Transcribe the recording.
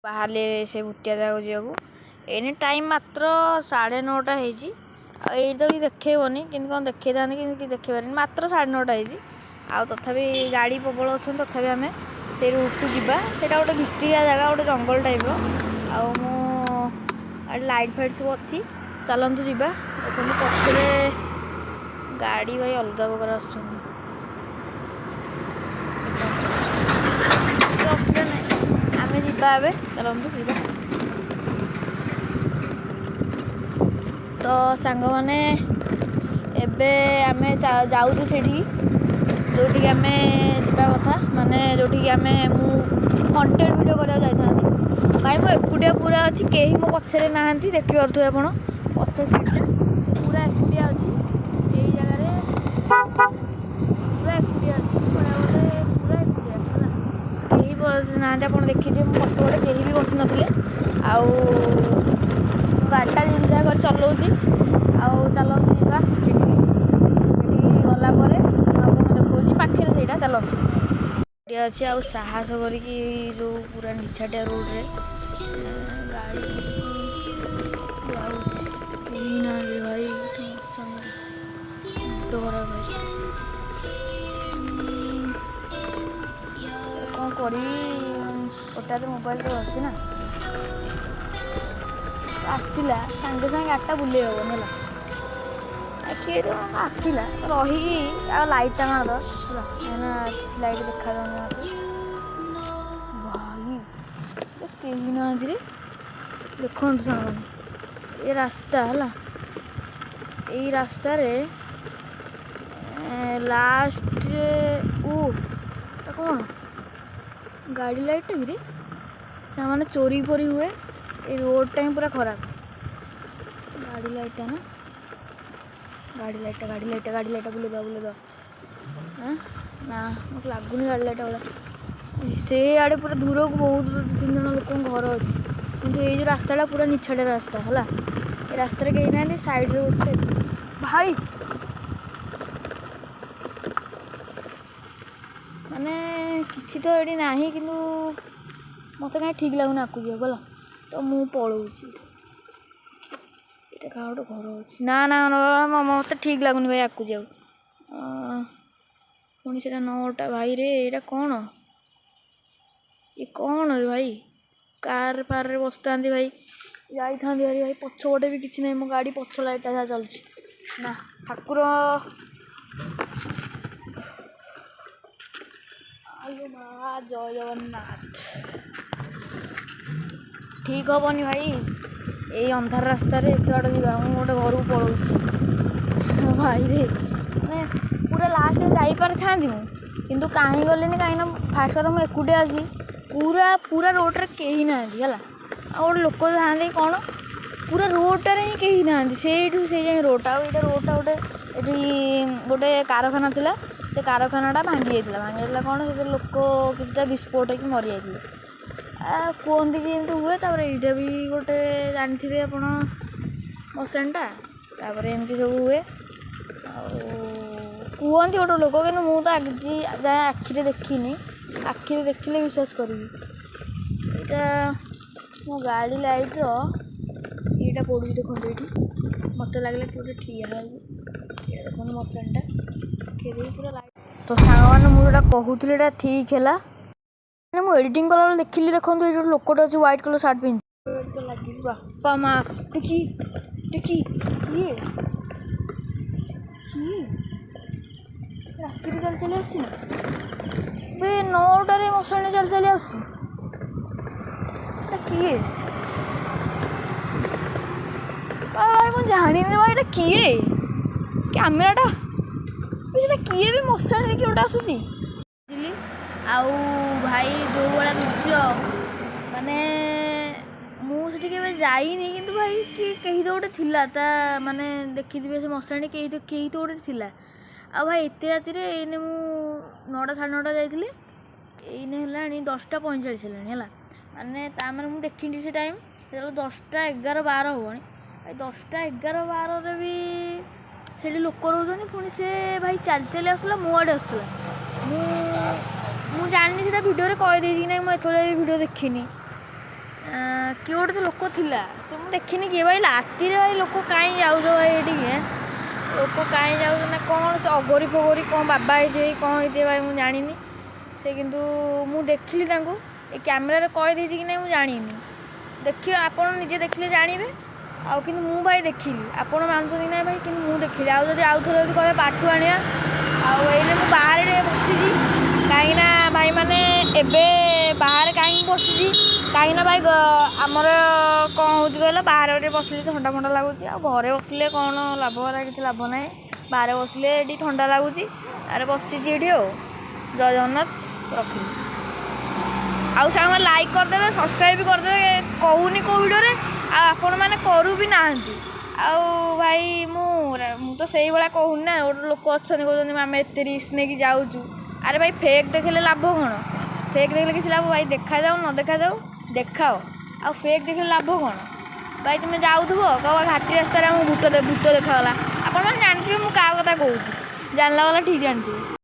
ବାହାରିଲେ ସେ ଭୁତିଆ ଜାଗାକୁ ଯିବାକୁ। ଏଇନେ ଟାଇମ୍ ମାତ୍ର 9:30 ହେଇଛି। ଆଉ ଏଇଠି ତ କିଛି ଦେଖେଇବନି, କିନ୍ତୁ କ'ଣ ଦେଖେଇଥାନ୍ତି କିନ୍ତୁ କିଛି ଦେଖେଇପାରିନି। ମାତ୍ର 9:30 ହେଇଛି। ଆଉ ତଥାପି ଗାଡ଼ି ପ୍ରବଳ ଅଛନ୍ତି, ତଥାପି ଆମେ ସେଇ ରୁଟ୍କୁ ଯିବା। ସେଇଟା ଗୋଟେ ଭିତରିଆ ଜାଗା, ଗୋଟେ ଜଙ୍ଗଲ ଟାଇପ୍ର। ଆଉ ମୁଁ ଲାଇଟ୍ ଫାଇଟ୍ ସବୁ ଅଛି, ଚାଲନ୍ତୁ ଯିବା। ଦେଖନ୍ତୁ ପଛରେ ଗାଡ଼ି ଭାଇ ଅଲଗା ପ୍ରକାର ଆସୁଛନ୍ତି। ଅସୁବିଧା ନାହିଁ, ଆମେ ଯିବା ଏବେ, ଚାଲନ୍ତୁ ଯିବା। ତ ସାଙ୍ଗମାନେ ଏବେ ଆମେ ଯାଉଛୁ ସେଠିକି ଯେଉଁଠିକି ଆମେ ଯିବା କଥା, ମାନେ ଯେଉଁଠିକି ମୁଁ କଣ୍ଟେଣ୍ଟ ଭିଡ଼ିଓ କରିବାକୁ ଯାଇଥାନ୍ତି। ଭାଇ ମୁଁ ଏକୁଟିଆ ପୁରା ଅଛି, କେହି ମୋ ପଛରେ ନାହାନ୍ତି, ଦେଖିପାରୁଥିବେ ଆପଣ ପଛ ସିଟ୍ରେ ପୁରା ଏକୁଟିଆ ଅଛି। ଏଇ ଜାଗାରେ ପୁରା ଏକୁଟିଆ ଅଛି, କହିବାକୁ ଗଲେ ପୁରା ଏକୁଟିଆ ହେଲା। କେହି ବସିନାହାନ୍ତି, ଆପଣ ଦେଖିଥିବେ ମୋ ପଛପଟେ କେହି ବି ବସିନଥିଲେ। ଆଉ ଗାଡ଼ିଟା ଯେମିତି ଯାହା କରି ଚଲାଉଛି। ଆଉ ଚାଲନ୍ତୁ ଯିବା ସେଠିକି ଗଲା ପରେ ମୁଁ ଆପଣଙ୍କୁ ଦେଖାଉଛି ପାଖରେ ସେଇଟା, ଚାଲନ୍ତୁ। ଏଠି ଅଛି ଆଉ ସାହସ କରିକି ଯେଉଁ ପୁରା ନିଛାଟିଆ ରୋଡ଼ରେ ଗାଡ଼ି ଯାଉଛି, କେହି ନାହାନ୍ତି ଭାଇ, ମୁଣ୍ଡ ଖରାପ ଭାଇ। କ'ଣ କରିବି, ଗୋଟେ ହାତରେ ମୋବାଇଲରେ ଅଛି ନା, ଆସିଲା ସାଙ୍ଗେ ସାଙ୍ଗେ ଗାଡ଼ିଟା ବୁଲେଇ ହେବନି ହେଲା। କିଏ ଆସିଲା ରହିକି ଆଉ ଲାଇଟ୍ଟା ମାରିଦେବା ହେଲା, କାହିଁକିନା କିଛି ଲାଇଟ୍ ଦେଖାଯାଉନି ମୋତେ। ଭାଇ କେହି ନାହାନ୍ତି ରେ, ଦେଖନ୍ତୁ ସାଙ୍ଗମାନେ ଏ ରାସ୍ତା ହେଲା, ଏଇ ରାସ୍ତାରେ ଲାଷ୍ଟରେ ଏଟା କ'ଣ ଗାଡ଼ି ଲାଇଟ୍ଟା କିରେ, ସେମାନେ ଚୋରି ଫୋରି ହୁଏ। ଏଇ ରୋଡ଼ଟା ହିଁ ପୁରା ଖରାପ। ଗାଡ଼ି ଲାଇଟ୍ଟା ନା, ଗାଡ଼ି ଲାଇଟ୍ଟା ବୁଲେଇଦେବା। ନା ମୋତେ ଲାଗୁନି ଗାଡ଼ି ଲାଇଟ୍ଟା ଭଳିଆ। ସେ ଆଡ଼େ ପୁରା ଦୂରକୁ ବହୁତ 2-3 ଜଣ ଲୋକଙ୍କ ଘର ଅଛି, କିନ୍ତୁ ଏଇ ଯେଉଁ ରାସ୍ତାଟା ପୁରା ନିଛାଟିଆ ରାସ୍ତା ହେଲା। ଏ ରାସ୍ତାରେ କେହି ନାହାନ୍ତି, ସାଇଡ଼୍ରେ ଗୋଟେ ଭାଇ ମାନେ କିଛି ତ ଏଠି ନାହିଁ, କିନ୍ତୁ ମୋତେ କାହିଁ ଠିକ୍ ଲାଗୁନି ଆଗକୁ ଯିବାକୁ ହେଲା। ତ ମୁଁ ପଳଉଛି। ଏଇଟା କାହା ଗୋଟେ ଘର ଅଛି, ନା ମୋତେ ଠିକ୍ ଲାଗୁନି ଭାଇ ଆଗକୁ ଯିବାକୁ। ପୁଣି ସେଇଟା 9ଟା ଭାଇରେ, ଏଇଟା କ'ଣ ରେ ଭାଇ, କାର୍ ଫାର୍ରେ ବସିଥାନ୍ତି ଭାଇ, ଯାଇଥାନ୍ତି ଭାଇ। ପଛପଟେ ବି କିଛି ନାହିଁ, ମୋ ଗାଡ଼ି ପଛ ଲାଇଟ୍ଟା ଯାହା ଚାଲୁଛି ନା। ଠାକୁର ମା ଜୟ ଜଗନ୍ନାଥ। ଠିକ୍ ହବନି ଭାଇ ଏଇ ଅନ୍ଧାର ରାସ୍ତାରେ ଏତେ ବାଟ ଯିବା। ମୁଁ ଗୋଟେ ଘରକୁ ପଳଉଛି ଭାଇରେ, ମାନେ ପୁରା ଲାଷ୍ଟରେ ଯାଇପାରିଥାନ୍ତି ମୁଁ, କିନ୍ତୁ କାହିଁ ଗଲିନି, କାହିଁକିନା ଫାଷ୍ଟ କଥା ମୁଁ ଏକୁଟିଆ ଅଛି। ପୁରା ରୋଡ଼ରେ କେହି ନାହାନ୍ତି ହେଲା। ଆଉ ଗୋଟେ ଲୋକ ଥାଆନ୍ତି କ'ଣ, ପୁରା ରୋଡ଼ଟାରେ ହିଁ କେହି ନାହାନ୍ତି, ସେଇଠୁ ସେଇ ଯାଏଁ ରୋଡ଼ଟା। ଆଉ ଏଇଟା ରୋଡ଼ଟା ଏଠି ଗୋଟେ କାରଖାନା ଥିଲା, ସେ କାରଖାନାଟା ଭାଙ୍ଗି ଯାଇଥିଲା କ'ଣ, ସେଥିରେ ଲୋକ କିଛିଟା ବିସ୍ଫୋଟ ହେଇକି ମରିଯାଇଥିଲେ। କୁହନ୍ତି କି ଏମିତି ହୁଏ। ତାପରେ ଏଇଟା ବି ଗୋଟେ ଜାଣିଥିବେ ଆପଣ ମଶାଣିଟା, ତାପରେ ଏମିତି ସବୁ ହୁଏ। ଆଉ କୁହନ୍ତି ଗୋଟେ ଲୋକ, କିନ୍ତୁ ମୁଁ ତ ଆଜି ଯାଏ ଆଖିରେ ଦେଖିନି। ଆଖିରେ ଦେଖିଲେ ବିଶ୍ୱାସ କରିବି। ଏଇଟା ମୋ ଗାଡ଼ି ଲାଇଟ୍ର ଏଇଟା ପଡ଼ୁଛି, ଦେଖନ୍ତୁ ଏଇଠି। ମୋତେ ଲାଗିଲା କି ଗୋଟେ ଠିଆ ହେଇଛି, ଏଇଟା ଦେଖନ୍ତୁ ମଶାଣିଟା ଦେଖେଇଦେବି ପୁରା ଲାଇଟ୍। ତ ସାଙ୍ଗମାନେ ମୁଁ ଯେଉଁଟା କହୁଥିଲି ଏଇଟା ଠିକ୍ ହେଲା। ମାନେ ମୁଁ ଏଡ଼ିଟିଂ କଲାବେଳେ ଦେଖିଲି, ଦେଖନ୍ତୁ ଏଇଠି ଗୋଟେ ଲୋକଟେ ଅଛି ହ୍ୱାଇଟ୍ କଲର୍ ସାର୍ଟ ପିନ୍ଧି ଲାଗିଛି। ବାପା ମା ଟିକି କିଏ ରାତିରେ ଚାଲି ଆସୁଛି ନା, ଏବେ 9ଟାରେ ମଶାଣି ଚାଲି ଆସୁଛି। ଏଇଟା କିଏ ଭାଇ, ମୁଁ ଜାଣିନି ଭାଇ, ଏଇଟା କିଏ କ୍ୟାମେରାଟା, ସେଟା କିଏ ବି ମଶାଣିରେ କିଏ ଗୋଟେ ଆସୁଛି। ଆଉ ଭାଇ ଯେଉଁ ଭଳିଆ ଦୃଶ୍ୟ, ମାନେ ମୁଁ ସେଠି କେବେ ଯାଇନି, କିନ୍ତୁ ଭାଇ କେହି ତ ଗୋଟେ ଥିଲା, ତା ମାନେ ଦେଖିଥିବେ ସେ ମଶାଣି, କେହି ତ ଗୋଟେ ଥିଲା। ଆଉ ଭାଇ ଏତେ ରାତିରେ, ଏଇନେ ମୁଁ 9ଟା 9:30 ଯାଇଥିଲି, ଏଇନେ ହେଲାଣି 10:45 ହେଲାଣି ହେଲା। ମାନେ ତା'ମାନେ ମୁଁ ଦେଖିନି ସେ ଟାଇମ୍, ସେତେବେଳେ 10ଟା 11 12 ହେବଣି। ଭାଇ 10ଟା 11 12ରେ ବି ସେଠି ଲୋକ ରହୁଛନ୍ତି। ପୁଣି ସେ ଭାଇ ଚାଲି ଆସୁଥିଲା, ମୋ ଆଡ଼େ ଆସୁଥିଲା। ମୁଁ ଜାଣିନି ସେଇଟା ଭିଡ଼ିଓରେ କହିଦେଇଛି କି ନାହିଁ, ମୁଁ ଏଥର ବି ଭିଡ଼ିଓ ଦେଖିନି। କିଏ ଗୋଟେ ତ ଲୋକ ଥିଲା ସେ ମୁଁ ଦେଖିନି କିଏ ଭାଇ ରାତିରେ ଭାଇ ଲୋକ କାହିଁ ଯାଉଛ ଭାଇ ଏଠିକି ଲୋକ କାହିଁ ଯାଉଛ ନା କ'ଣ ସେ ଅଗରି ଫଗରି କ'ଣ ବାବା ହେଇଥିବେ କ'ଣ ହେଇଥିବେ ଭାଇ ମୁଁ ଜାଣିନି ସେ କିନ୍ତୁ ମୁଁ ଦେଖିଲି ତାଙ୍କୁ ଏ କ୍ୟାମେରାରେ କହିଦେଇଛି କି ନାଇଁ ମୁଁ ଜାଣିନି ଦେଖିବେ ଆପଣ ନିଜେ ଦେଖିଲେ ଜାଣିବେ ଆଉ କିନ୍ତୁ ମୁଁ ଭାଇ ଦେଖିଲି ଆପଣ ମାନୁଛନ୍ତି ନାଇଁ ଭାଇ କିନ୍ତୁ ମୁଁ ଦେଖିଲି ଆଉ ଯଦି ଆଉଥରେ ଯଦି କହିବେ ପାଠୁ ଆଣିବା ଆଉ ଏଇନେ ମୁଁ ବାହାରେ ଟିକେ ବସିଛି କାହିଁକିନା ଭାଇମାନେ ଏବେ ବାହାରେ କାହିଁକି ବସିଛି କାହିଁକିନା ଭାଇ ଆମର କ'ଣ ହେଉଛି କହିଲ ବାହାରେ ଟିକେ ବସିଲେ ଥଣ୍ଡା ଫଣ୍ଡା ଲାଗୁଛି ଆଉ ଘରେ ବସିଲେ କ'ଣ ଲାଭ ହେଲା କିଛି ଲାଭ ନାହିଁ ବାହାରେ ବସିଲେ ଏଠି ଥଣ୍ଡା ଲାଗୁଛି ଆରେ ବସିଛି ଏଠି ଆଉ ଜୟ ଜଗନ୍ନାଥ ରଖିଲି ଆଉ ସାଙ୍ଗମାନେ ଲାଇକ୍ କରିଦେବେ ସବସ୍କ୍ରାଇବ୍ କରିଦେବେ କହୁନି କେଉଁ ଭିଡ଼ିଓରେ ଆଉ ଆପଣମାନେ କରୁ ବି ନାହାନ୍ତି ଆଉ ଭାଇ ମୁଁ ତ ସେଇଭଳିଆ କହୁନି ନା ଗୋଟେ ଲୋକ ଅଛନ୍ତି କହୁଛନ୍ତି ଆମେ ଏତେ ରିସ୍କ ନେଇକି ଯାଉଛୁ ଆରେ ଭାଇ ଫେକ୍ ଦେଖିଲେ ଲାଭ କ'ଣ ଫେକ୍ ଦେଖିଲେ କିଛି ଲାଭ ଭାଇ ଦେଖାଯାଉ ନ ଦେଖାଯାଉ ଦେଖାଅ ଆଉ ଫେକ୍ ଦେଖିଲେ ଲାଭ କ'ଣ ଭାଇ ତୁମେ ଯାଉଥିବ କହିବ ଘାଟି ରାସ୍ତାରେ ଆମକୁ ଭୂତ ଦେଖାଗଲା ଆପଣମାନେ ଜାଣିଥିବେ ମୁଁ କାହା କଥା କହୁଛି ଜାଣିଲା ବାଲା ଠିକ୍ ଜାଣିଥିବେ।